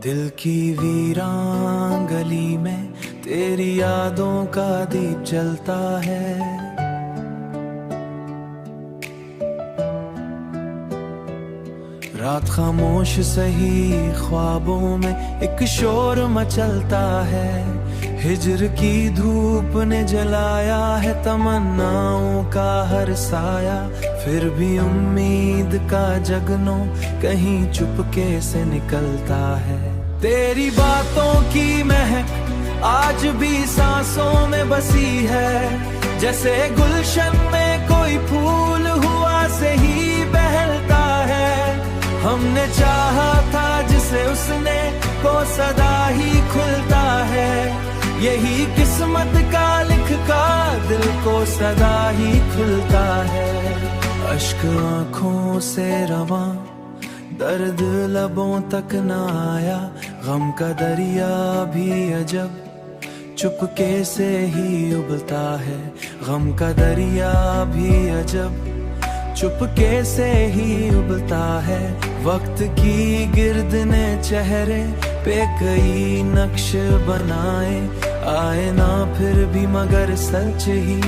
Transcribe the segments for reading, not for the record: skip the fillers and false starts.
दिल की वीरान गली में तेरी यादों का दीप जलता है। रात खामोश सही ख्वाबों में एक शोर मचलता है। हिजर की धूप ने जलाया है तमन्नाओं का हर साया, फिर भी उम्मीद का जगनो कहीं चुपके से निकलता है। तेरी बातों की महक आज भी सांसों में बसी है, जैसे गुलशन में कोई फूल हुआ से ही बहलता है। हमने चाहा था जिसे उसने को सदा ही खुलता है, यही किस्मत का लिख का दिल को सदा ही खुलता है। अश्क आँखों से रवां दर्द लबों तक न आया, गम का दरिया भी अजब चुपके से ही उबलता है। गम का दरिया भी अजब चुपके से ही उबलता है। वक्त की गिर्द ने चेहरे पे कई नक्श बनाए, आए ना फिर भी मगर सच ही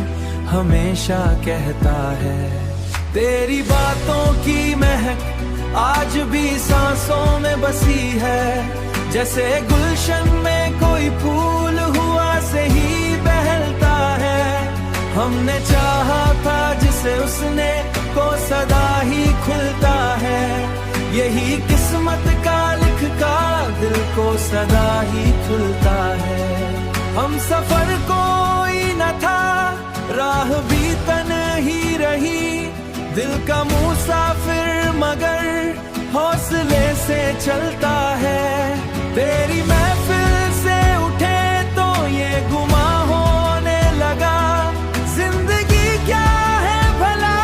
हमेशा कहता है। तेरी बातों की महक आज भी सांसों में बसी है, जैसे गुलशन में कोई फूल हुआ से ही बहलता है। हमने चाहा था जिसे उसने को सदा ही खुलता है, यही किस्मत का लिख का दिल को सदा ही खुलता है। हम सफर कोई न था, राह भी तन्ही रही, दिल का मुसाफिर मगर हौसले से चलता है। तेरी महफिल से उठे तो ये गुमा होने लगा, जिंदगी क्या है भला,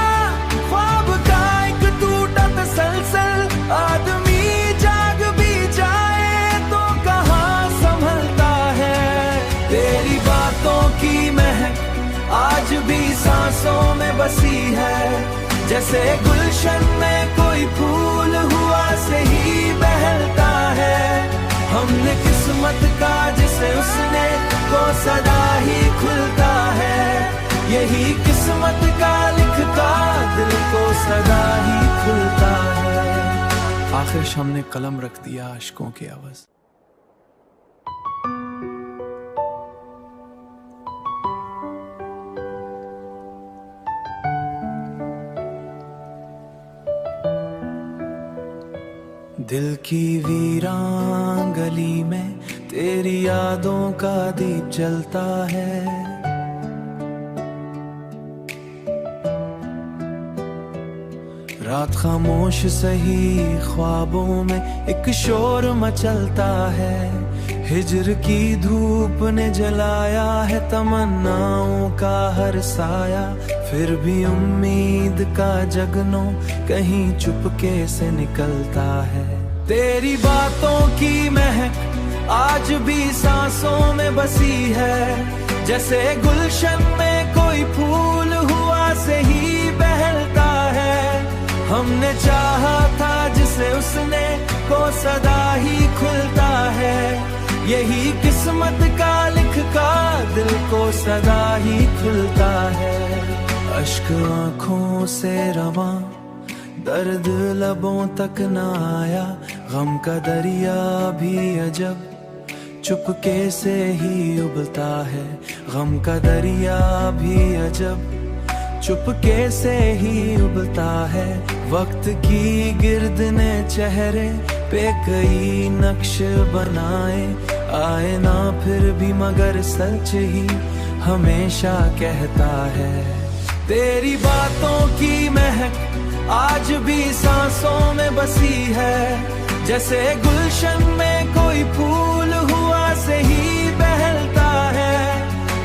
ख्वाब का एक टूटा तसलसल। आदमी जाग भी जाए तो कहाँ संभलता है। तेरी बातों की महक आज भी सांसों में बसी है, जैसे गुलशन में कोई फूल हुआ से ही बहलता है। हमने किस्मत का जिसे उसने को सदा ही खुलता है, यही किस्मत का लिख का दिल को सदा ही खुलता है। आखिर हमने कलम रख दिया आशिकों की आवाज। दिल की वीरान गली में तेरी यादों का दीप जलता है। रात खामोश सही ख्वाबों में एक शोर मचलता है। हिजर की धूप ने जलाया है तमन्नाओं का हर साया, फिर भी उम्मीद का जगनो कहीं चुपके से निकलता है। तेरी बातों की महक आज भी सांसों में बसी है, जैसे गुलशन में कोई फूल हुआ से ही बहलता है। हमने चाहा था जिसे उसने को सदा ही खुलता है, यही किस्मत का लिख का दिल को सदा ही खुलता है। अश्क आँखों से रवां दर्द लबों तक न आया, गम का दरिया भी अजब चुपके से ही उबलता है। गम का दरिया भी अजब चुपके से ही उबलता है। वक्त की गिर्द ने चेहरे पे कई नक्श बनाए, आए ना फिर भी मगर सच ही हमेशा कहता है। तेरी बातों की महक आज भी सांसों में बसी है, जैसे गुलशन में कोई फूल हुआ से ही बहलता है।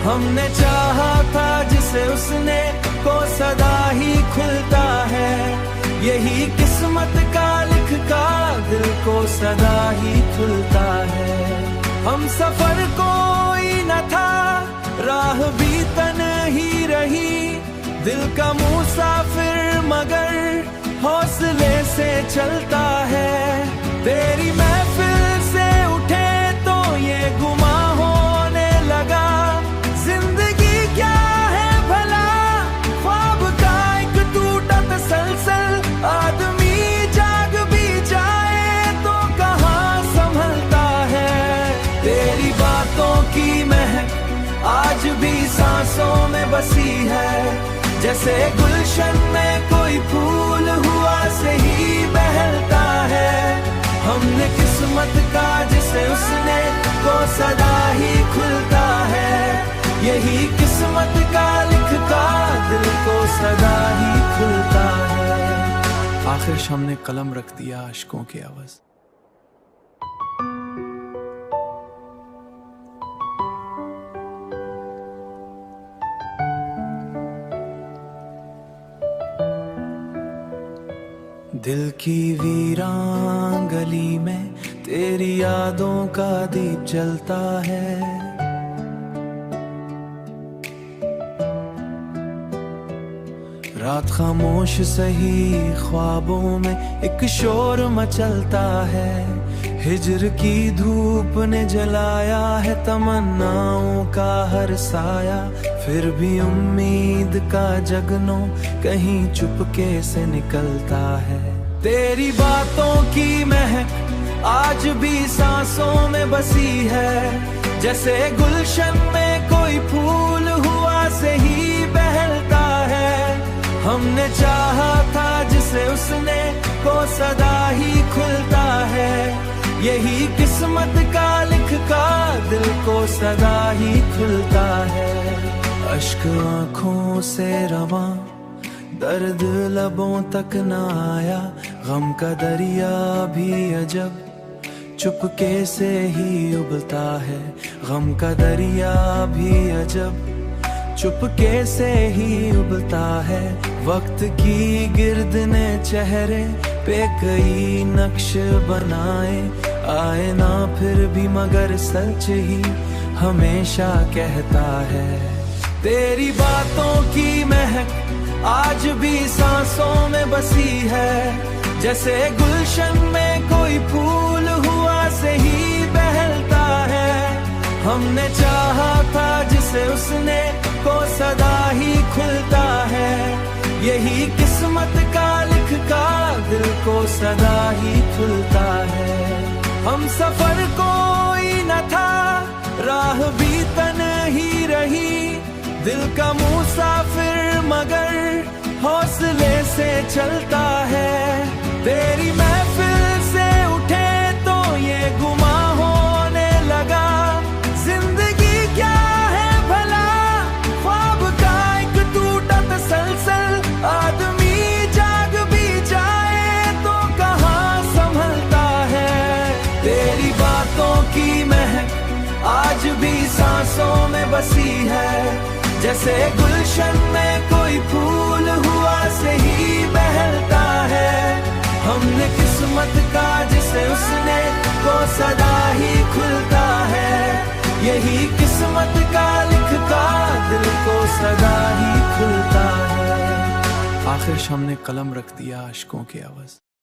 हमने चाहा था जिसे उसने को सदा ही खुलता है, यही किस्मत का लिख का दिल को सदा ही खुलता है। हम सफर कोई न था, राह भी तन्ही रही, दिल का मुसाफिर मगर हौसले से चलता है। तेरी महफिल से तेरी बातों की महक आज भी सांसों में बसी है, जैसे गुलशन में कोई फूल हुआ से ही बहलता है। हमने किस्मत का जिसे उसने को सदा ही खुलता है, यही किस्मत का लिखता दिल को सदा ही खुलता है। आखिर शाम ने कलम रख दिया आशिकों की आवाज। दिल की वीरान गली में तेरी यादों का दीप जलता है। रात खामोश सही ख्वाबों में एक शोर मचलता है। हिजर की धूप ने जलाया है तमन्नाओं का हर साया, फिर भी उम्मीद का जगनो कहीं चुपके से निकलता है। तेरी बातों की महक आज भी सांसों में बसी है, जैसे गुलशन में कोई फूल हुआ से ही बहलता है। हमने चाहा था जिसे उसने को सदा ही खुलता है, यही किस्मत का लिखका दिल को सदा ही खुलता है। अश्क आंखों से रवां दर्द लबों तक न आया, गम का दरिया भी अजब चुपके से ही उबलता है। गम का दरिया भी अजब चुपके से ही उबलता है। वक्त की गिर्द ने चेहरे पे कई नक्श बनाए, आए ना फिर भी मगर सच ही हमेशा कहता है। तेरी बातों की महक आज भी सांसों में बसी है, जैसे गुलशन में कोई फूल हुआ से ही बहलता है। हमने चाहा था जिसे उसने को सदा ही खुलता है, यही किस्मत का लिखका दिल को सदा ही खुलता है। हम सफर कोई न था, राह भी तन्ही रही, दिल का मुसाफिर मगर हौसले से चलता है। तेरी महफिल से उठे तो ये गुमा होने लगा, जिंदगी क्या है भला, ख्वाब का एक टूटा तसलसल, आदमी जाग भी जाए तो कहाँ संभलता है। तेरी बातों की महक आज भी सांसों में बसी है, जैसे गुलशन में कोई फूल हुआ से ही बहलता है। हमने किस्मत का जिसे उसने को सदा ही खुलता है, यही किस्मत का लिखता दिल को सदा ही खुलता है। आखिर शाम ने कलम रख दिया आशिकों की आवाज।